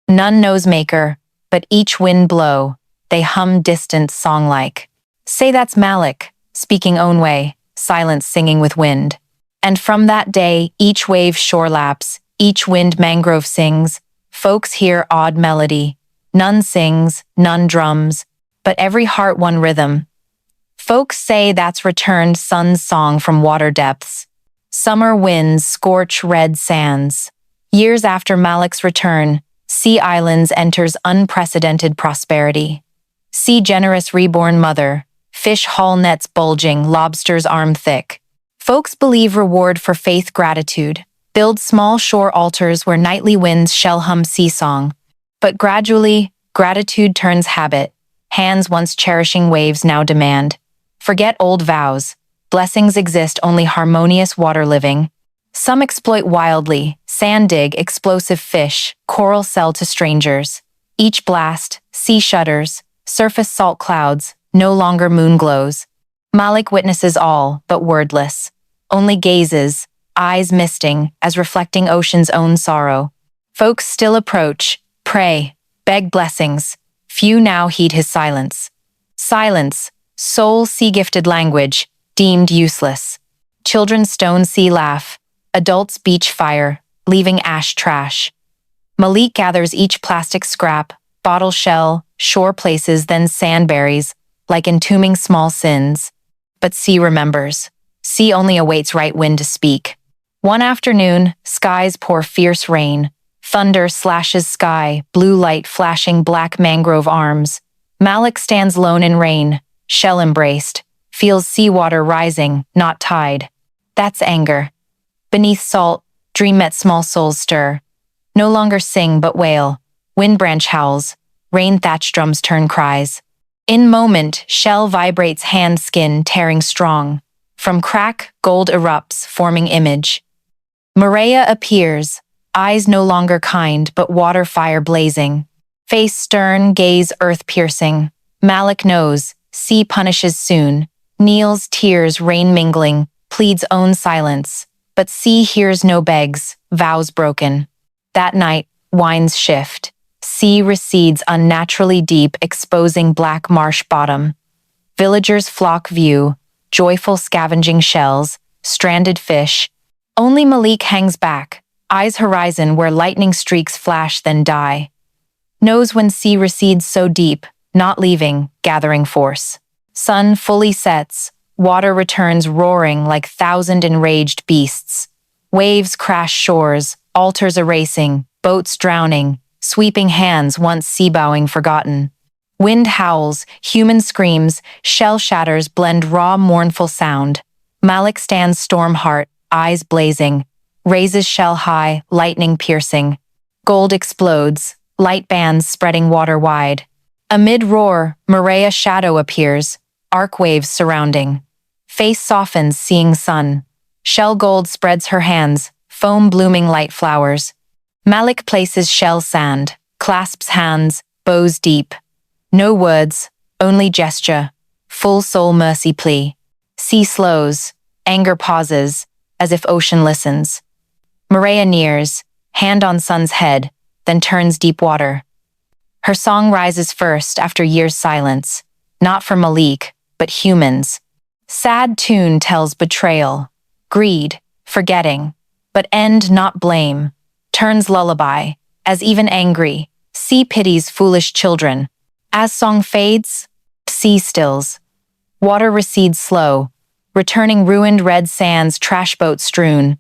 None knows maker, but each wind blow, they hum distant song-like. Say that's Malik, speaking own way, silence singing with wind. And from that day, each wave shore laps, each wind mangrove sings, folks hear odd melody. None sings, none drums, but every heart one rhythm. Folks say that's returned sun's song from water depths. Summer winds scorch red sands. Years after Malik's return, Sea Islands enters unprecedented prosperity. Sea generous reborn mother, fish haul nets bulging, lobsters arm thick. Folks believe reward for faith gratitude, build small shore altars where nightly winds shell hum sea song. But gradually, gratitude turns habit, hands once cherishing waves now demand. Forget old vows, blessings exist only harmonious water living. Some exploit wildly, sand dig, explosive fish, coral sell to strangers. Each blast, sea shudders, surface salt clouds, no longer moon glows. Malik witnesses all, but wordless. Only gazes, eyes misting, as reflecting ocean's own sorrow. Folks still approach, pray, beg blessings. Few now heed his silence. Silence, sole sea-gifted language, deemed useless. Children stone sea laugh. Adults beach fire, leaving ash trash. Malik gathers each plastic scrap, bottle shell, shore places, then sand buries, like entombing small sins. But sea remembers. Sea only awaits right wind to speak. One afternoon, skies pour fierce rain. Thunder slashes sky, blue light flashing black mangrove arms. Malik stands lone in rain, shell embraced, feels seawater rising, not tide. That's anger. Beneath salt, dream met small souls stir. No longer sing but wail. Wind branch howls, rain thatch drums turn cries. In moment, shell vibrates hand skin tearing strong. From crack, gold erupts, forming image. Maria appears, eyes no longer kind but water fire blazing. Face stern, gaze earth-piercing. Malik knows, sea punishes soon. Kneels, tears, rain mingling, pleads own silence. But sea hears no begs, vows broken. That night, winds shift. Sea recedes unnaturally deep, exposing black marsh bottom. Villagers flock view, joyful scavenging shells, stranded fish. Only Malik hangs back, eyes horizon where lightning streaks flash then die. Knows when sea recedes so deep, not leaving, gathering force. Sun fully sets, water returns roaring like thousand enraged beasts. Waves crash shores, altars erasing, boats drowning, sweeping hands once sea-bowing forgotten. Wind howls, human screams, shell shatters blend raw mournful sound. Malik stands storm heart, eyes blazing, raises shell high, lightning piercing. Gold explodes, light bands spreading water wide. Amid roar, Maria shadow appears, arc waves surrounding. Face softens, seeing sun. Shell gold spreads her hands, foam blooming light flowers. Malik places shell sand, clasps hands, bows deep. No words, only gesture, full soul mercy plea. Sea slows, anger pauses, as if ocean listens. Maria nears, hand on sun's head, then turns deep water. Her song rises first after years' silence, not for Malik, but humans. Sad tune tells betrayal, greed, forgetting, but end not blame, turns lullaby, as even angry, sea pities foolish children. As song fades, sea stills. Water recedes slow, returning ruined red sands, trash boats strewn.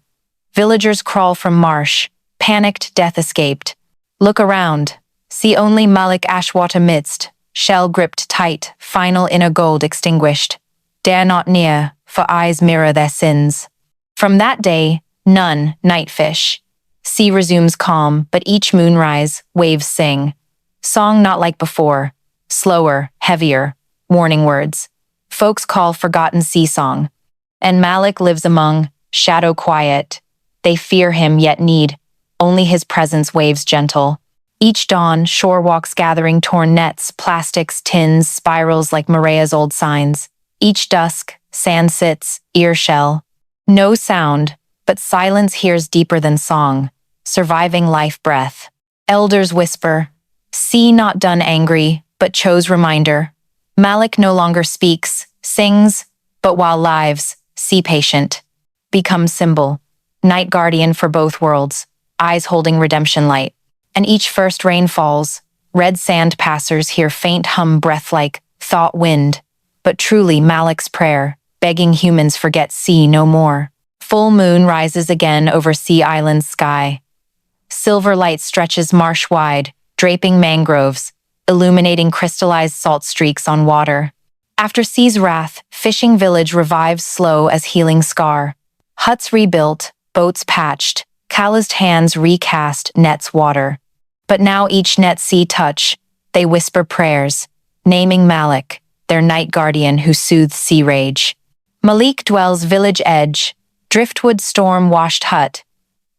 Villagers crawl from marsh, panicked death escaped. Look around, see only Malik Ashwat amidst, shell gripped tight, final inner gold extinguished. Dare not near, for eyes mirror their sins. From that day, none, nightfish. Sea resumes calm, but each moonrise, waves sing. Song not like before, slower, heavier, warning words. Folks call forgotten sea song. And Malik lives among, shadow quiet. They fear him yet need, only his presence waves gentle. Each dawn, shore walks gathering torn nets, plastics, tins, spirals like Maria's old signs. Each dusk, sand sits, ear shell. No sound, but silence hears deeper than song, surviving life breath. Elders whisper, sea not done angry, but chose reminder. Malik no longer speaks, sings, but while lives, sea patient, becomes symbol, night guardian for both worlds, eyes holding redemption light. And each first rain falls, red sand passers hear faint hum breath like thought wind, but truly Malik's prayer, begging humans forget sea no more. Full moon rises again over Sea Island's sky. Silver light stretches marsh wide, draping mangroves, illuminating crystallized salt streaks on water. After sea's wrath, fishing village revives slow as healing scar. Huts rebuilt, boats patched, calloused hands recast, nets water. But now each net sea touch, they whisper prayers, naming Malik, their night guardian who soothes sea rage. Malik dwells village edge, driftwood storm-washed hut.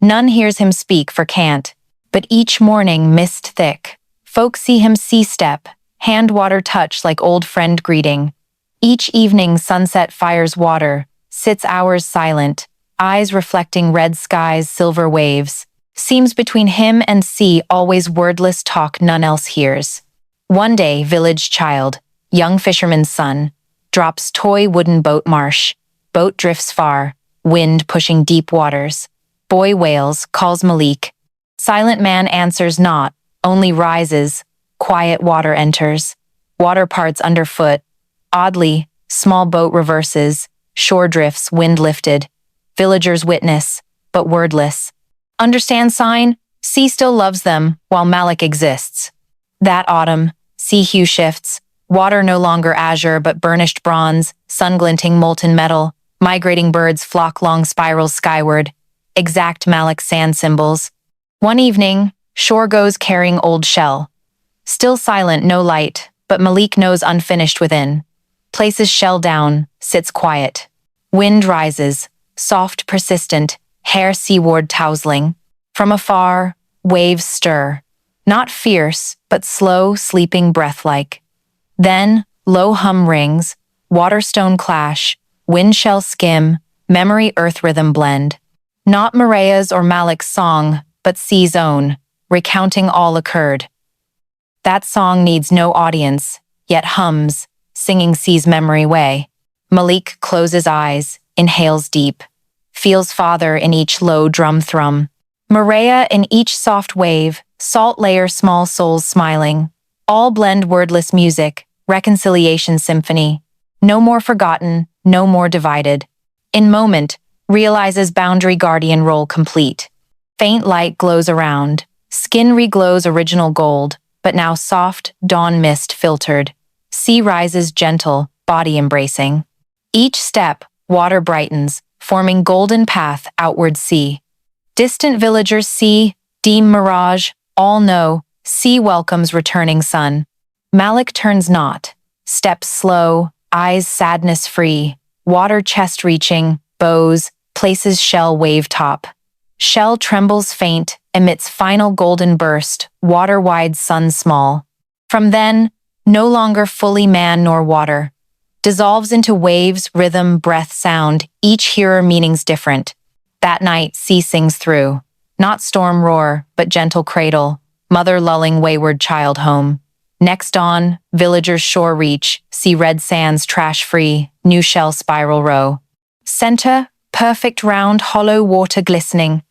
None hears him speak for can't, but each morning mist thick. Folk see him sea-step, hand water touch like old friend greeting. Each evening sunset fires water, sits hours silent, eyes reflecting red skies, silver waves. Seems between him and sea always wordless talk none else hears. One day, village child, young fisherman's son, drops toy wooden boat marsh. Boat drifts far, wind pushing deep waters. Boy wails, calls Malik. Silent man answers not, only rises. Quiet water enters. Water parts underfoot. Oddly, small boat reverses. Shore drifts, wind lifted. Villagers witness, but wordless. Understand sign? Sea still loves them, while Malik exists. That autumn, sea hue shifts. Water no longer azure, but burnished bronze, sun-glinting molten metal. Migrating birds flock long spirals skyward. Exact Malik sand symbols. One evening, shore goes carrying old shell. Still silent, no light, but Malik knows unfinished within. Places shell down, sits quiet. Wind rises, soft, persistent, hair seaward tousling. From afar, waves stir. Not fierce, but slow, sleeping breath-like. Then, low hum rings, waterstone clash, wind shell skim, memory earth rhythm blend. Not Maria's or Malik's song, but sea's own, recounting all occurred. That song needs no audience, yet hums, singing sea's memory way. Malik closes eyes, inhales deep, feels father in each low drum thrum. Maria in each soft wave, salt layer small souls smiling. All blend wordless music, reconciliation symphony. No more forgotten, no more divided. In moment, realizes boundary guardian role complete. Faint light glows around, skin reglows original gold, but now soft, dawn mist filtered. Sea rises gentle, body embracing. Each step, water brightens, forming golden path outward sea. Distant villagers see, deem mirage, all know, sea welcomes returning sun. Malik turns not, steps slow, eyes sadness free, water chest reaching, bows, places shell wave top. Shell trembles faint, emits final golden burst, water wide sun small. From then, no longer fully man nor water. Dissolves into waves, rhythm, breath, sound, each hearer meanings different. That night, sea sings through. Not storm roar, but gentle cradle, mother lulling wayward child home. Next dawn, villagers shore reach, see red sands trash-free, new shell spiral row. Center, perfect round, hollow water glistening.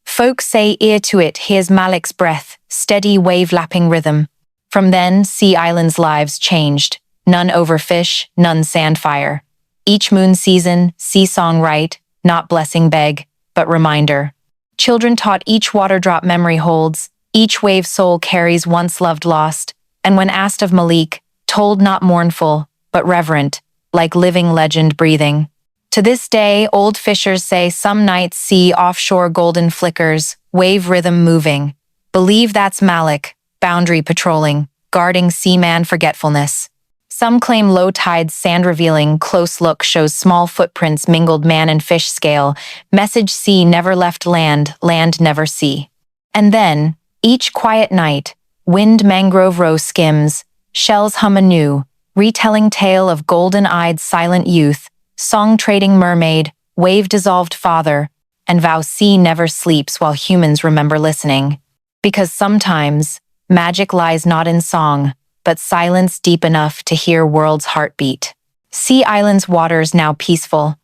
Folk say ear to it hears Malik's breath, steady wave-lapping rhythm. From then, sea islands' lives changed. None overfish, none sandfire. Each moon season, sea song right, not blessing beg, but reminder. Children taught each water drop memory holds, each wave soul carries once loved lost, and when asked of Malik, told not mournful, but reverent, like living legend breathing. To this day, old fishers say some nights see offshore golden flickers, wave rhythm moving. Believe that's Malik, boundary patrolling, guarding seaman forgetfulness. Some claim low tides sand revealing, close look shows small footprints mingled man and fish scale, message sea never left land, land never sea. And then, each quiet night, wind mangrove row skims, shells hum anew, retelling tale of golden-eyed silent youth, song-trading mermaid, wave-dissolved father, and vow sea never sleeps while humans remember listening. Because sometimes, magic lies not in song, but silence deep enough to hear world's heartbeat. Sea Island's waters now peaceful.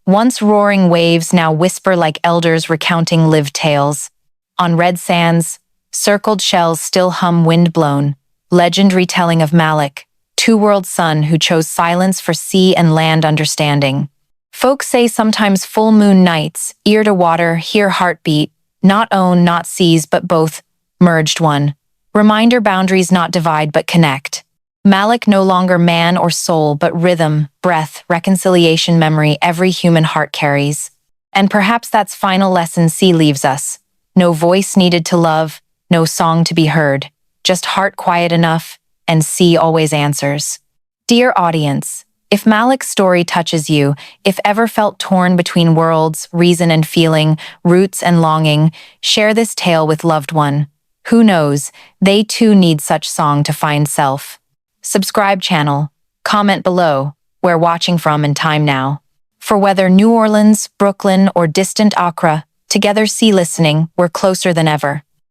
Once roaring waves now whisper like elders recounting lived tales. On red sands, circled shells still hum wind-blown, legend retelling of Malik, two-world son who chose silence for sea and land understanding. Folks say sometimes full moon nights, ear to water, hear heartbeat, not own, not seize, but both, merged one. Reminder boundaries not divide but connect. Malik no longer man or soul, but rhythm, breath, reconciliation memory every human heart carries. And perhaps that's final lesson sea leaves us. No voice needed to love, no song to be heard, just heart quiet enough, and sea always answers. Dear audience, if Malik's story touches you, if ever felt torn between worlds, reason and feeling, roots and longing, share this tale with loved one. Who knows, they too need such song to find self. Subscribe channel, comment below, where watching from and time now. For whether New Orleans, Brooklyn, or distant Accra, together sea listening, we're closer than ever.